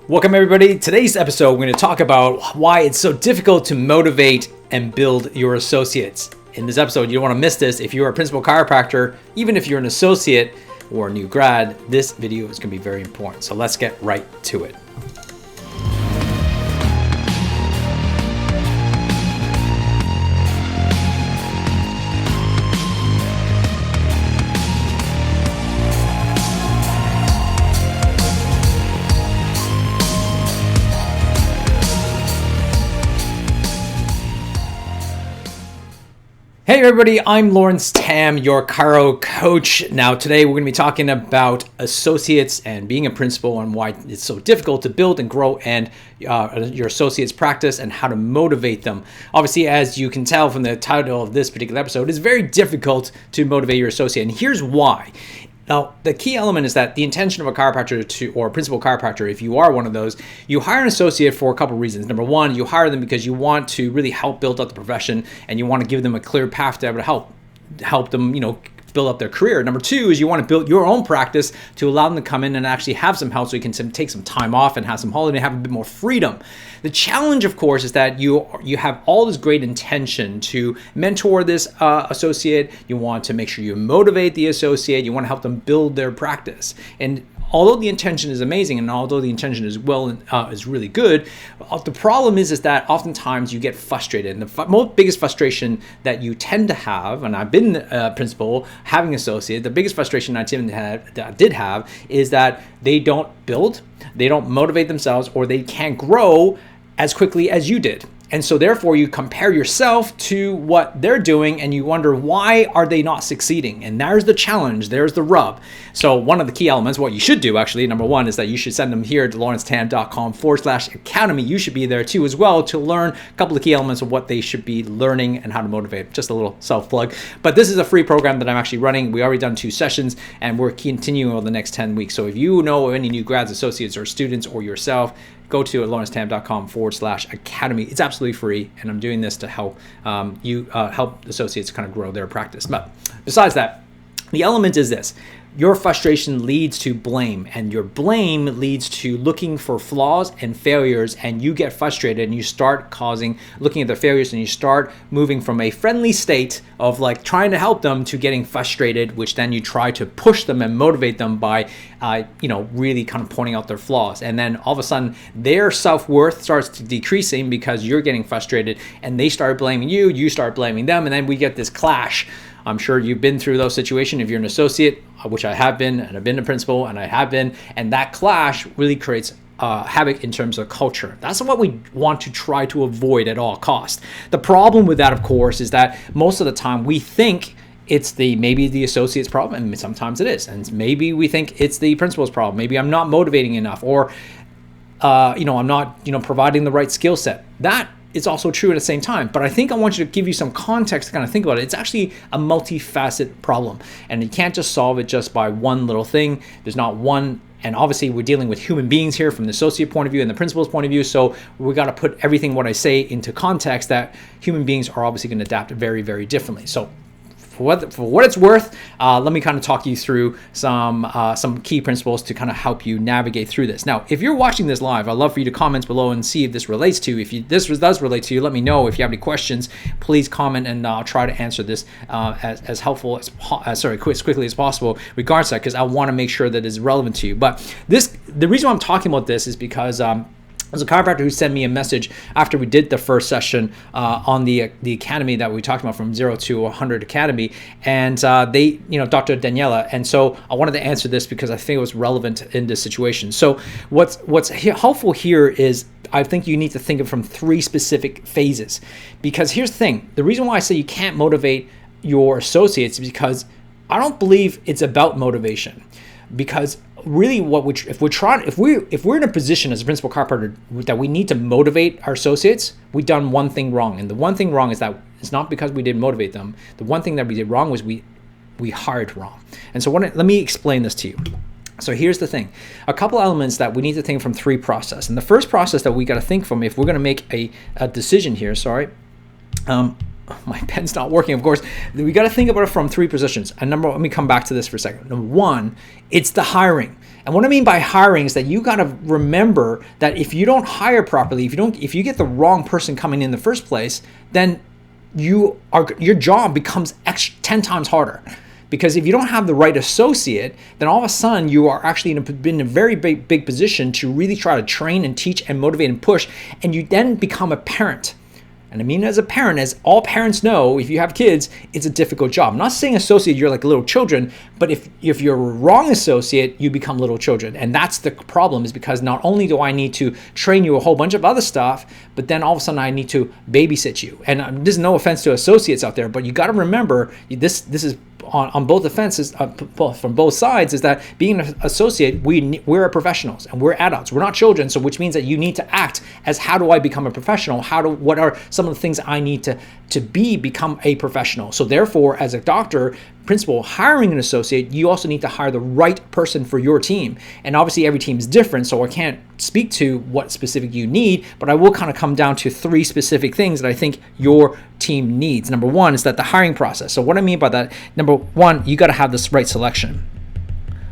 Welcome everybody. Today's episode, we're going to talk about why it's so difficult to motivate and build your associates. In this episode, you don't want to miss this. If you're a principal chiropractor, even if you're an associate or a new grad, this video is going to be very important. So let's get right to it. Hey everybody, I'm Lawrence Tam, your chiro coach. Now today we're going to be talking about associates and being a principal and why it's so difficult to build and grow and your associates practice and how to motivate them. Obviously, as you can tell from the title of this particular episode, it's very difficult to motivate your associate, and here's why. Now, the key element is that the intention of a chiropractor or a principal chiropractor, if you are one of those, you hire an associate for a couple of reasons. Number one, you hire them because you want to really help build up the profession and you want to give them a clear path to be able to help them, build up their career. Number two is you want to build your own practice to allow them to come in and actually have some help so you can take some time off and have some holiday and have a bit more freedom. The challenge, of course, is that you have all this great intention to mentor this associate. You want to make sure you motivate the associate. You want to help them build their practice. And although the intention is amazing and although the intention is is really good, the problem is that oftentimes you get frustrated. And the biggest frustration that you tend to have, and I've been a principal having associate, the biggest frustration I did have is that they don't build, they don't motivate themselves, or they can't grow as quickly as you did. And so therefore you compare yourself to what they're doing and you wonder, why are they not succeeding? And there's the challenge, there's the rub. So one of the key elements, what you should do actually, number one, is that you should send them here to lawrencetam.com/academy. You should be there too as well to learn a couple of key elements of what they should be learning and how to motivate. Just a little self-plug. But this is a free program that I'm actually running. We already done 2 sessions and we're continuing over the next 10 weeks. So if you know any new grads, associates, or students, or yourself, go to lawrencetam.com/academy. It's absolutely free, and I'm doing this to help help associates kind of grow their practice. But besides that, the element is this. Your frustration leads to blame, and your blame leads to looking for flaws and failures, and you get frustrated and you start looking at the failures, and you start moving from a friendly state of like trying to help them to getting frustrated, which then you try to push them and motivate them by really kind of pointing out their flaws. And then all of a sudden their self-worth starts to decreasing because you're getting frustrated, and they start blaming you, you start blaming them, and then we get this clash. I'm sure you've been through those situations if you're an associate, which I have been, and I've been a principal, and I have been, and that clash really creates havoc in terms of culture. That's what we want to try to avoid at all costs. The problem with that, of course, is that most of the time we think it's maybe the associate's problem, and sometimes it is, and maybe we think it's the principal's problem. Maybe I'm not motivating enough, or I'm not providing the right skill set. That it's also true at the same time. But I think I want you to give you some context to kind of think about it. It's actually a multifaceted problem, and you can't just solve it just by one little thing. There's not one, and obviously we're dealing with human beings here from the associate point of view and the principal's point of view. So we got to put everything what I say into context that human beings are obviously going to adapt very, very differently. So for what it's worth, let me kind of talk you through some key principles to kind of help you navigate through this. Now, if you're watching this live, I'd love for you to comment below and see if this relates to you. If this does relate to you, let me know. If you have any questions, please comment, and I'll try to answer this as helpful as quickly as possible. Regards to that, because I want to make sure that it's relevant to you. But the reason why I'm talking about this is because there's a chiropractor who sent me a message after we did the first session on the academy that we talked about, from 0 to 100 Academy, and Dr. Daniela. And so I wanted to answer this because I think it was relevant in this situation. So what's helpful here is I think you need to think of from 3 specific phases, because here's the thing. The reason why I say you can't motivate your associates is because I don't believe it's about motivation. Because really, if we're in a position as a principal chiropractor that we need to motivate our associates, we've done one thing wrong. And the one thing wrong is that it's not because we didn't motivate them. The one thing that we did wrong was we hired wrong. And so let me explain this to you. So here's the thing. A couple elements that we need to think from 3 process. And the first process that we got to think from, if we're going to make a decision here, my pen's not working, of course. We got to think about it from 3 positions. And let me come back to this for a second. Number 1, it's the hiring. And what I mean by hiring is that you got to remember that if you don't hire properly, if you get the wrong person coming in the first place, then your job becomes 10 times harder. Because if you don't have the right associate, then all of a sudden you are actually in a very big position to really try to train and teach and motivate and push, and you then become a parent. And I mean, as a parent, as all parents know, if you have kids, it's a difficult job. I'm not saying associate, you're like little children, but if you're a wrong associate, you become little children. And that's the problem, is because not only do I need to train you a whole bunch of other stuff, but then all of a sudden I need to babysit you. And this is no offense to associates out there, but you got to remember, this is on both offenses, from both sides, is that being an associate, we're professionals and we're adults. We're not children, so which means that you need to act as, how do I become a professional? What are some of the things I need to become a professional? So therefore, as a doctor, principal, hiring an associate, you also need to hire the right person for your team. And obviously every team is different, so I can't speak to what specific you need, but I will kind of come down to 3 specific things that I think your team needs. Number 1 is that the hiring process. So what I mean by that, number 1, you got to have this right selection.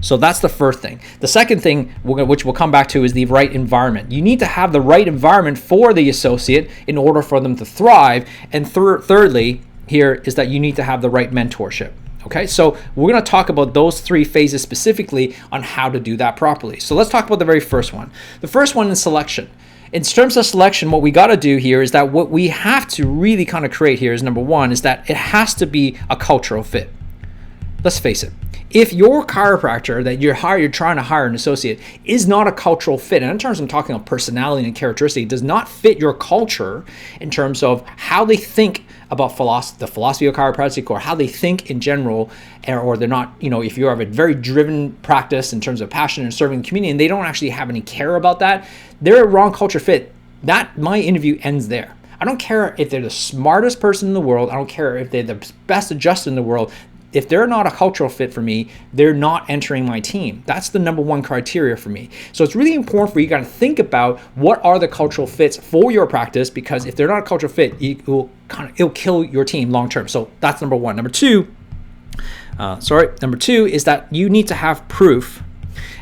So that's the first thing. The second thing, which we'll come back to, is the right environment. You need to have the right environment for the associate in order for them to thrive. And thirdly, here is that you need to have the right mentorship. Okay, so we're going to talk about those 3 phases specifically on how to do that properly. So let's talk about the very first one. The first one is selection. In terms of selection, what we got to do here is that what we have to really kind of create here is, number 1, is that it has to be a cultural fit. Let's face it. If your chiropractor that you're trying to hire an associate is not a cultural fit, and in terms of talking about personality and characteristic, does not fit your culture in terms of how they think about the philosophy of chiropractic, or how they think in general, or they're not, if you have a very driven practice in terms of passion and serving the community, and they don't actually have any care about that, they're a wrong culture fit. My interview ends there. I don't care if they're the smartest person in the world. I don't care if they're the best adjuster in the world. If they're not a cultural fit for me, they're not entering my team. That's the number 1 criteria for me. So it's really important for you to think about what are the cultural fits for your practice, because if they're not a cultural fit, it'll kill your team long term. So that's number 1. Number 2 is that you need to have proof.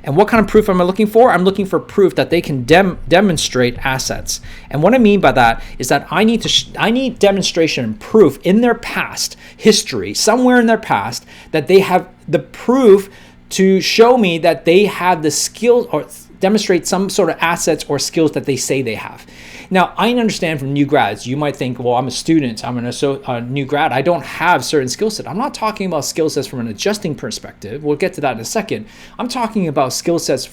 And what kind of proof am I looking for? I'm looking for proof that they can demonstrate assets. And what I mean by that is that I need demonstration and proof in their past history, somewhere in their past, that they have the proof to show me that they have the skills, or demonstrate some sort of assets or skills that they say they have. Now, I understand from new grads, you might think, well, I'm a student, I'm a new grad, I don't have certain skill sets. I'm not talking about skill sets from an adjusting perspective. We'll get to that in a second. I'm talking about skill sets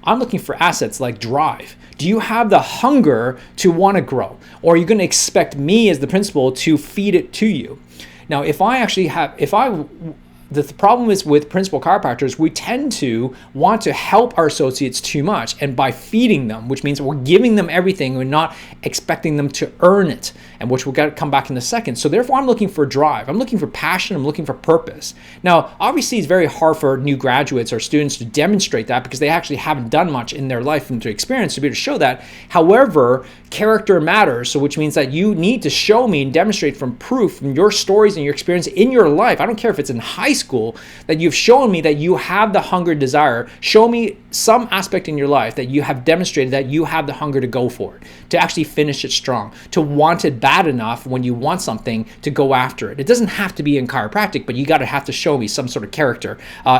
I'm looking for assets like drive. Do you have the hunger to want to grow? Or are you going to expect me as the principal to feed it to you? Now, the problem is with principal chiropractors, we tend to want to help our associates too much, and by feeding them, which means we're giving them everything, we're not expecting them to earn it, and which we'll come back in a second. So therefore, I'm looking for drive, I'm looking for passion, I'm looking for purpose. Now, obviously, it's very hard for new graduates or students to demonstrate that because they actually haven't done much in their life and to experience to be able to show that. However, character matters, so which means that you need to show me and demonstrate from proof from your stories and your experience in your life. I don't care if it's in high school, that you've shown me that you have the hunger, desire. Show me some aspect in your life that you have demonstrated that you have the hunger to go for it, to actually finish it strong, to want it bad enough when you want something to go after it. It doesn't have to be in chiropractic, but you have to show me some sort of character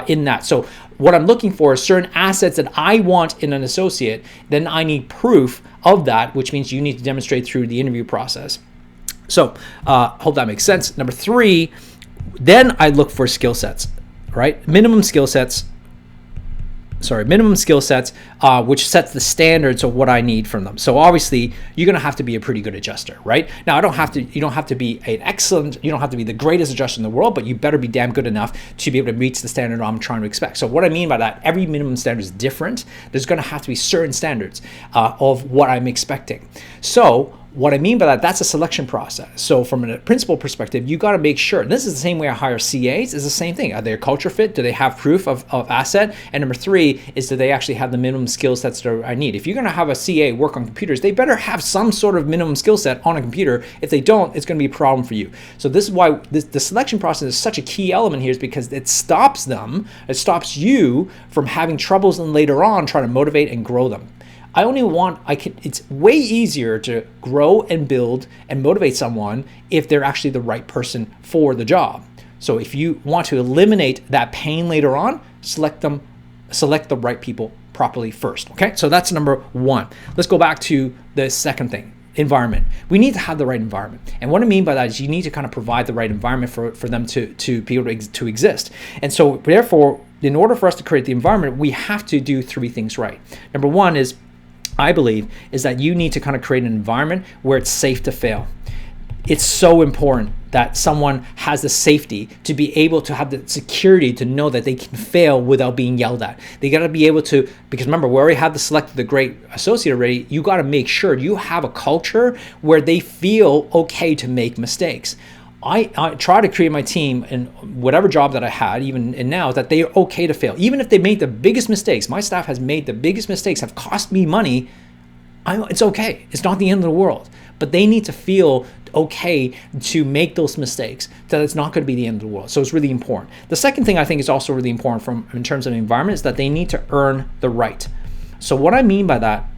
in that. So what I'm looking for is certain assets that I want in an associate. Then I need proof of that, which means you need to demonstrate through the interview process. So hope that makes sense. Number 3, then I look for skill sets, right? Minimum skill sets, which sets the standards of what I need from them. So obviously, you're going to have to be a pretty good adjuster, right? Now, you don't have to be you don't have to be the greatest adjuster in the world, but you better be damn good enough to be able to reach the standard I'm trying to expect. So what I mean by that, every minimum standard is different. There's going to have to be certain standards of what I'm expecting. So What I mean by that, that's a selection process. So from a principal perspective, you got to make sure, and this is the same way I hire CAs, is the same thing. Are they a culture fit? Do they have proof of asset? And number three is, do they actually have the minimum skill sets that I need? If you're going to have a CA work on computers, they better have some sort of minimum skill set on a computer. If they don't, it's going to be a problem for you. So this is why the selection process is such a key element here, is because it stops you from having troubles and later on trying to motivate and grow them. It's way easier to grow and build and motivate someone if they're actually the right person for the job. So if you want to eliminate that pain later on, select the right people properly first. Okay, so that's number one. Let's go back to the second thing. Environment. We need to have the right environment. And what I mean by that is you need to kind of provide the right environment for them to be able to exist. And so therefore, in order for us to create the environment, we have to do three things right. Number one is, I believe, is that you need to kind of create an environment where it's safe to fail. It's so important that someone has the safety to be able to have the security to know that they can fail without being yelled at. They got to be able to, because remember, we already have selected the great associate already. You got to make sure you have a culture where they feel okay to make mistakes. I try to create my team in whatever job that I had, even and now, that they are okay to fail. Even if they make the biggest mistakes, my staff has made the biggest mistakes, have cost me money, it's okay. It's not the end of the world. But they need to feel okay to make those mistakes, that it's not going to be the end of the world. So it's really important. The second thing I think is also really important in terms of the environment is that they need to earn the right. So what I mean by that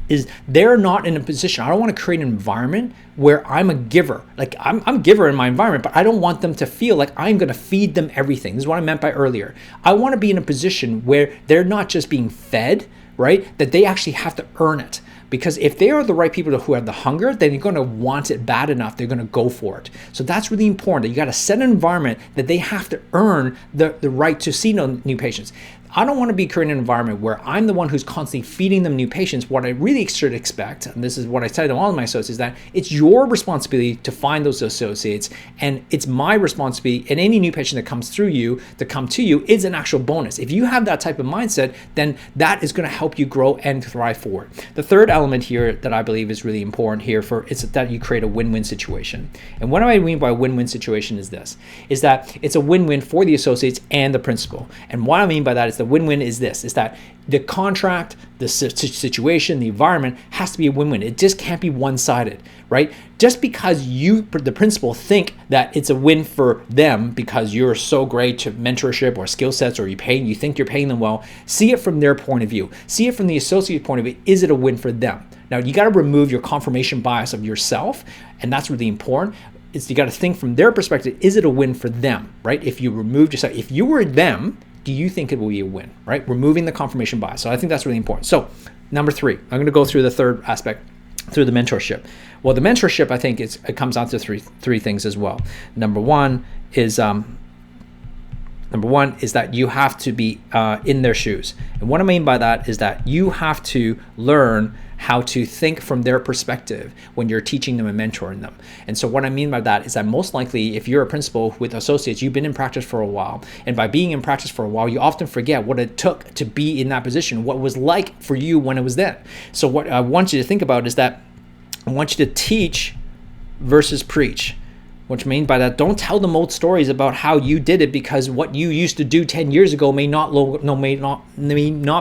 is they're not in a position, I don't want to create an environment where I'm a giver. Like I'm a giver in my environment, but I don't want them to feel like I'm going to feed them everything. This is what I meant by earlier. I want to be in a position where they're not just being fed, right? That they actually have to earn it. Because if they are the right people who have the hunger, then you're going to want it bad enough. They're going to go for it. So that's really important, that you got to set an environment that they have to earn the right to see new patients. I don't want to be creating an environment where I'm the one who's constantly feeding them new patients. What I really should expect, and this is what I tell to all of my associates, is that it's your responsibility to find those associates, and it's my responsibility, and any new patient that comes through you, to come to you, is an actual bonus. If you have that type of mindset, then that is going to help you grow and thrive forward. The third element here that I believe is really important here is that you create a win-win situation. And what I mean by win-win situation is this, is that it's a win-win for the associates and the principal. And what I mean by that is the win-win is this, is that the contract, the situation, the environment has to be a win-win. It just can't be one-sided, right? Just because you, the principal, think that it's a win for them because you're so great to mentorship or skill sets, or you think you're paying them well, see it from their point of view. See it from the associate point of view. Is it a win for them? Now, you got to remove your confirmation bias of yourself, and that's really important. You got to think from their perspective, is it a win for them, right? If you removed yourself, if you were them, do you think it will be a win, right? Removing the confirmation bias. So I think that's really important. So number three, I'm going to go through the third aspect, through the mentorship. Well, the mentorship, I think it comes down to three things as well. Number one is that you have to be in their shoes. And what I mean by that is that you have to learn how to think from their perspective when you're teaching them and mentoring them. And so what I mean by that is that most likely, if you're a principal with associates, you've been in practice for a while. And by being in practice for a while, you often forget what it took to be in that position, what it was like for you when it was then. So what I want you to think about is that I want you to teach versus preach. Which means by that, don't tell them old stories about how you did it, because what you used to do 10 years ago may not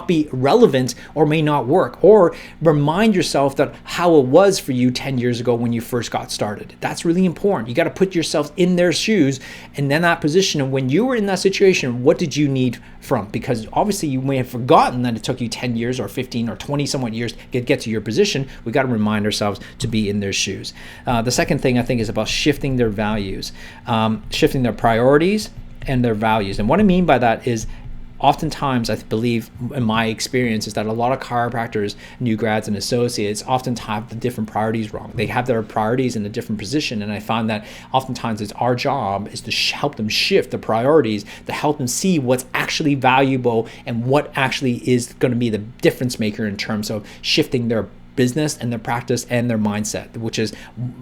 be relevant or may not work. Or remind yourself that how it was for you 10 years ago when you first got started. That's really important. You got to put yourself in their shoes and then that position. And when you were in that situation, what did you need from? Because obviously you may have forgotten that it took you 10 years or 15 or 20 somewhat years to get to your position. We got to remind ourselves to be in their shoes. The second thing I think is about shifting their values, shifting their priorities and their values. And what I mean by that is, oftentimes, I believe in my experience, is that a lot of chiropractors, new grads and associates, often have the different priorities wrong. They have their priorities in a different position. And I find that oftentimes it's our job is to help them shift the priorities, to help them see what's actually valuable and what actually is going to be the difference maker in terms of shifting their business and their practice and their mindset, which is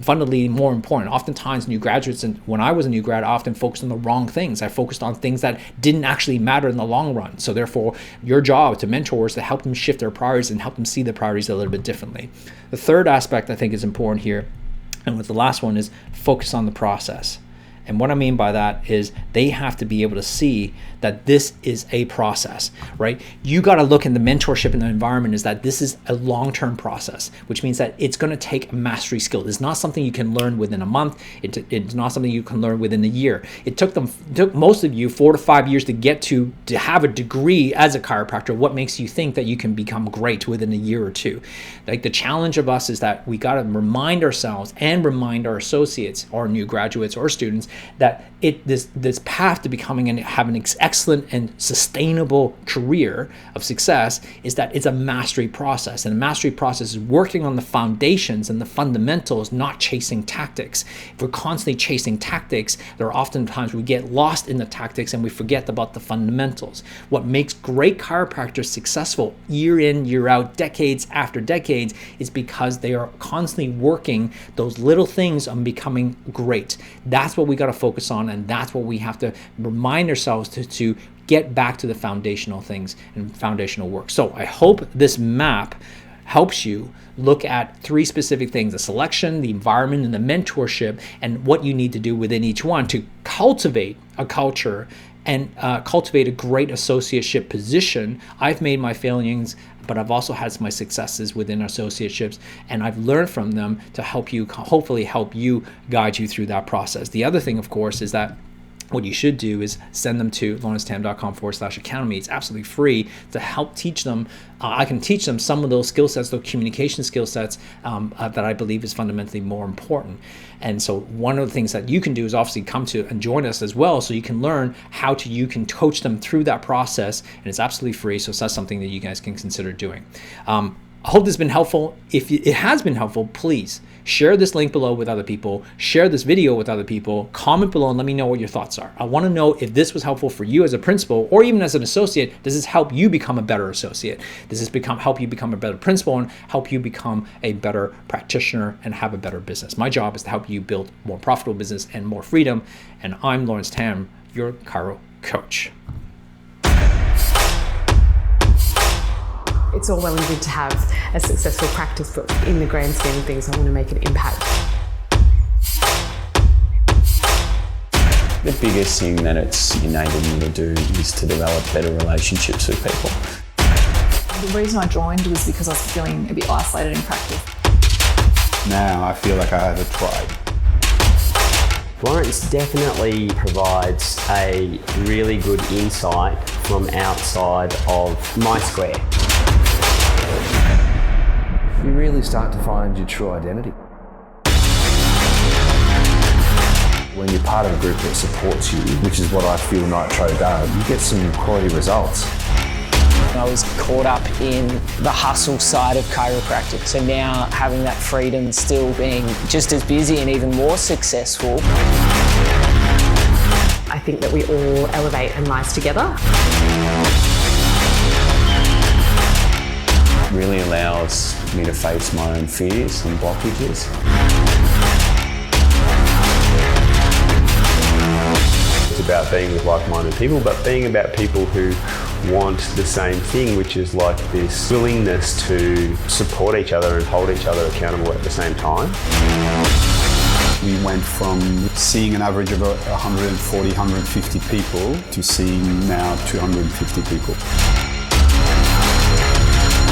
fundamentally more important. Oftentimes new graduates, and when I was a new grad, I often focused on the wrong things. I focused on things that didn't actually matter in the long run. So therefore, your job to mentor is to help them shift their priorities and help them see the priorities a little bit differently. The third aspect I think is important here, and with the last one, is focus on the process. And what I mean by that is they have to be able to see that this is a process, right? You got to look in the mentorship in the environment is that this is a long-term process, which means that it's going to take a mastery skill. It's not something you can learn within a month. It's not something you can learn within a year. It took most of you 4 to 5 years to get to have a degree as a chiropractor. What makes you think that you can become great within a year or two? Like, the challenge of us is that we got to remind ourselves and remind our associates or new graduates or students that this path to becoming and having an excellent and sustainable career of success is that it's a mastery process. And a mastery process is working on the foundations and the fundamentals, not chasing tactics. If we're constantly chasing tactics, there are often times we get lost in the tactics and we forget about the fundamentals. What makes great chiropractors successful year in, year out, decades after decades, is because they are constantly working those little things on becoming great. That's what we got to focus on, and that's what we have to remind ourselves to get back to the foundational things and foundational work. So I hope this map helps you look at 3 specific things: the selection, the environment, and the mentorship, and what you need to do within each one to cultivate a culture and cultivate a great associateship position. I've made my failings, but I've also had my successes within associateships, and I've learned from them to help you, hopefully help you, guide you through that process. The other thing, of course, is that what you should do is send them to lawrencettam.com/academy. It's absolutely free to help teach them. I can teach them some of those skill sets, those communication skill sets that I believe is fundamentally more important. And so one of the things that you can do is obviously come to and join us as well, so you can learn how you can coach them through that process, and it's absolutely free. So that's something that you guys can consider doing. I hope this has been helpful. If it has been helpful, please share this link below with other people, share this video with other people, comment below and let me know what your thoughts are. I want to know if this was helpful for you as a principal or even as an associate. Does this help you become a better associate? Does this help you become a better principal and help you become a better practitioner and have a better business? My job is to help you build more profitable business and more freedom. And I'm Lawrence Tam, your chiro coach. It's all well and good to have a successful practice, but in the grand scheme of things, I want to make an impact. The biggest thing that it's enabled me to do is to develop better relationships with people. The reason I joined was because I was feeling a bit isolated in practice. Now I feel like I have a tribe. Lawrence definitely provides a really good insight from outside of my square. You really start to find your true identity. When you're part of a group that supports you, which is what I feel Nitro does, you get some quality results. I was caught up in the hustle side of chiropractic, so now having that freedom, still being just as busy and even more successful. I think that we all elevate and rise together. Really allows me to face my own fears and blockages. It's about being with like-minded people, but being about people who want the same thing, which is like this willingness to support each other and hold each other accountable at the same time. We went from seeing an average of 140, 150 people to seeing now 250 people.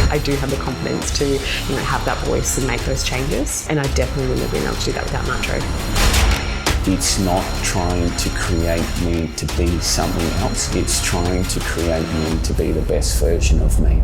I do have the confidence to, have that voice and make those changes, and I definitely wouldn't have been able to do that without Nitro. It's not trying to create me to be something else. It's trying to create me to be the best version of me.